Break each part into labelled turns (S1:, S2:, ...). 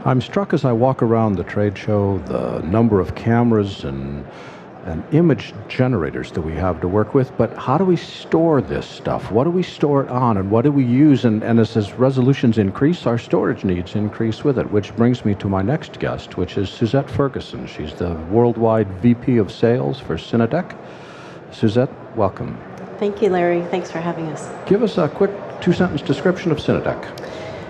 S1: I'm struck as I walk around the trade show, the number of cameras and image generators that we have to work with, but how do we store this stuff? What do we store it on, and what do we use? And as resolutions increase, our storage needs increase with it, which brings me to my next guest, which is Suzette Ferguson. She's the worldwide VP of Sales for Cinedeck. Suzette, welcome.
S2: Thank you, Larry. Thanks for having us.
S1: Give us a quick two-sentence description of Cinedeck.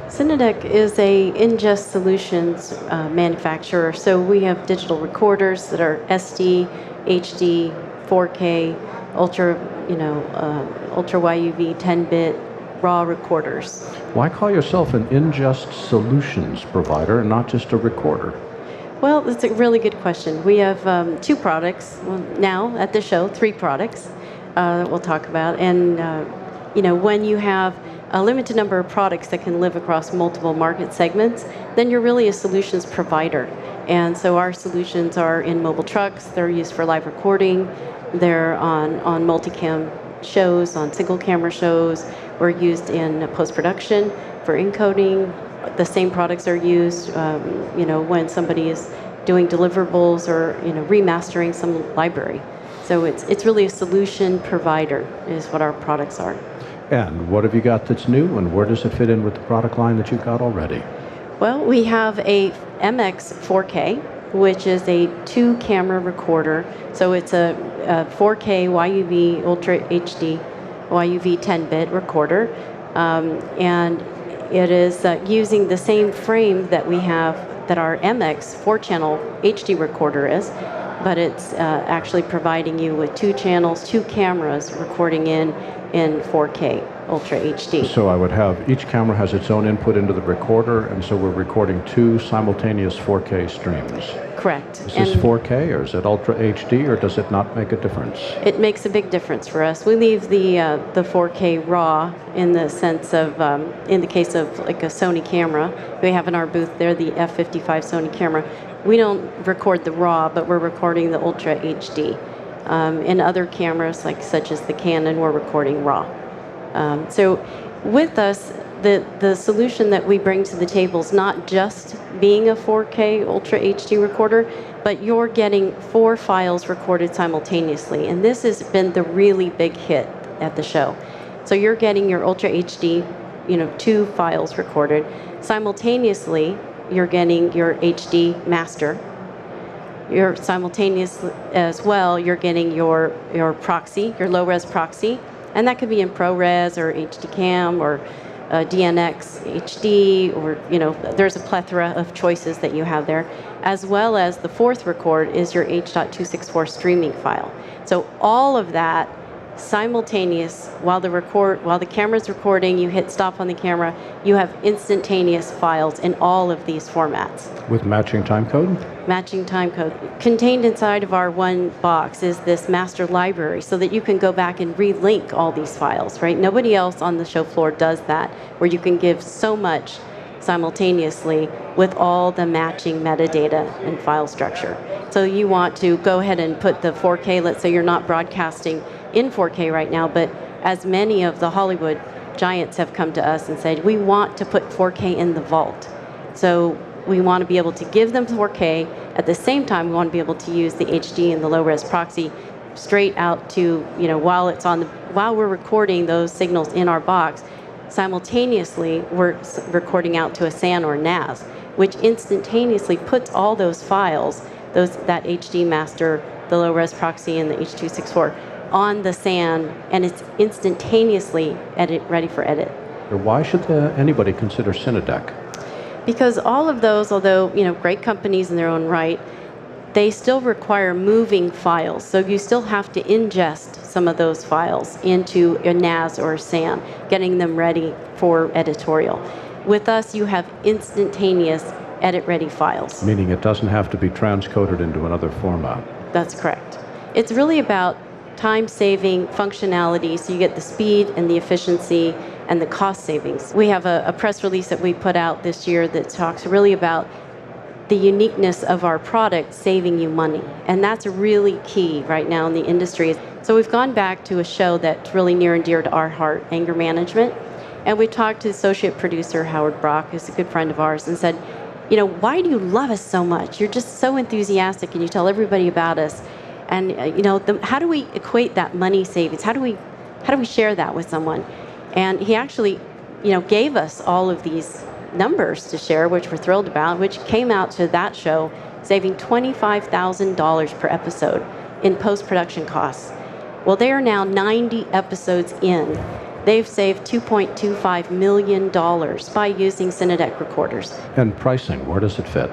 S2: Cinedeck is a ingest solutions manufacturer. So we have digital recorders that are SD, HD, 4K, ultra YUV 10-bit raw recorders.
S1: Why call yourself an ingest solutions provider and not just a recorder?
S2: Well, that's a really good question. We have two products now at the show, three products that we'll talk about. And when you have a limited number of products that can live across multiple market segments, then you're really a solutions provider. And so our solutions are in mobile trucks, they're used for live recording, they're on multicam shows, on single camera shows, we're used in post-production for encoding. The same products are used when somebody is doing deliverables or remastering some library. So it's really a solution provider is what our products are.
S1: And what have you got that's new, and where does it fit in with the product line that you've got already?
S2: Well, we have a MX 4K, which is a two-camera recorder. So it's a 4K YUV Ultra HD YUV 10-bit recorder, and it is using the same frame that we have that our MX 4-channel HD recorder is, but it's actually providing you with two channels, two cameras recording in 4K Ultra HD.
S1: So I would have, each camera has its own input into the recorder, and so we're recording two simultaneous 4K streams.
S2: Correct.
S1: Is this 4K, or is it Ultra HD, or does it not make a difference?
S2: It makes a big difference for us. We leave the 4K raw in the sense of, in the case of like a Sony camera, we have in our booth there the F55 Sony camera. We don't record the raw, but we're recording the Ultra HD. In other cameras, such as the Canon, we're recording raw. So with us, the solution that we bring to the table is not just being a 4K Ultra HD recorder, but you're getting 4 files recorded simultaneously. And this has been the really big hit at the show. So you're getting your Ultra HD, 2 files recorded. Simultaneously, you're getting your HD master. You're simultaneously as well, you're getting your proxy, your low-res proxy, and that could be in ProRes or HD Cam or DNX HD, or there's a plethora of choices that you have there, as well as the fourth record is your H.264 streaming file. So all of that simultaneous while the camera's recording, you hit stop on the camera, you have instantaneous files in all of these formats.
S1: With matching timecode?
S2: Matching timecode. Contained inside of our one box is this master library so that you can go back and relink all these files, right? Nobody else on the show floor does that, where you can give so much simultaneously with all the matching metadata and file structure. So you want to go ahead and put the 4K, let's say you're not broadcasting in 4K right now, but as many of the Hollywood giants have come to us and said, we want to put 4K in the vault. So we want to be able to give them 4K. At the same time, we want to be able to use the HD and the low-res proxy straight out to, while we're recording those signals in our box, simultaneously we're recording out to a SAN or NAS, which instantaneously puts all those files, that HD master, the low-res proxy, and the H.264 on the SAN, and it's instantaneously ready for edit.
S1: Why should anybody consider Cinedeck?
S2: Because all of those, although great companies in their own right, they still require moving files. So you still have to ingest some of those files into a NAS or a SAN, getting them ready for editorial. With us, you have instantaneous edit-ready files.
S1: Meaning it doesn't have to be transcoded into another format.
S2: That's correct. It's really about time-saving functionality, so you get the speed and the efficiency and the cost savings. We have a press release that we put out this year that talks really about the uniqueness of our product saving you money. And that's really key right now in the industry. So we've gone back to a show that's really near and dear to our heart, anger management. And we talked to associate producer Howard Brock, who's a good friend of ours, and said, why do you love us so much? You're just so enthusiastic and you tell everybody about us. And, how do we equate that money savings? How do we share that with someone? And he actually, gave us all of these numbers to share, which we're thrilled about, which came out to that show saving $25,000 per episode in post-production costs. Well, they are now 90 episodes in. They've saved $2.25 million by using Cinedeck recorders.
S1: And pricing, where does it fit?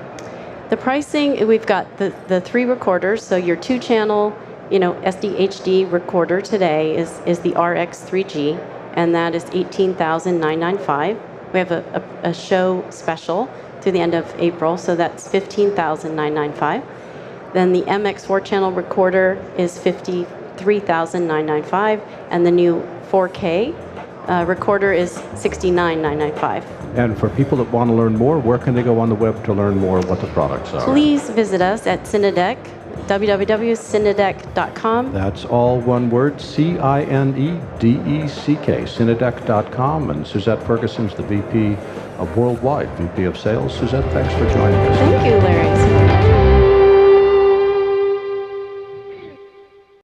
S2: The pricing, we've got the 3 recorders. So your 2-channel, SD-HD recorder today is the RX3G, and that is $18,995. We have a show special through the end of April, so that's $15,995. Then the MX 4-channel recorder is $53,995, and the new 4K recorder is $69,995.
S1: And for people that want to learn more, where can they go on the web to learn more what the products are?
S2: Please visit us at Cinedeck, www.cinedeck.com.
S1: That's all one word, Cinedeck, Cinedeck.com. And Suzette Ferguson's the VP of Worldwide, VP of Sales. Suzette, thanks for joining us.
S2: Thank you, Larry.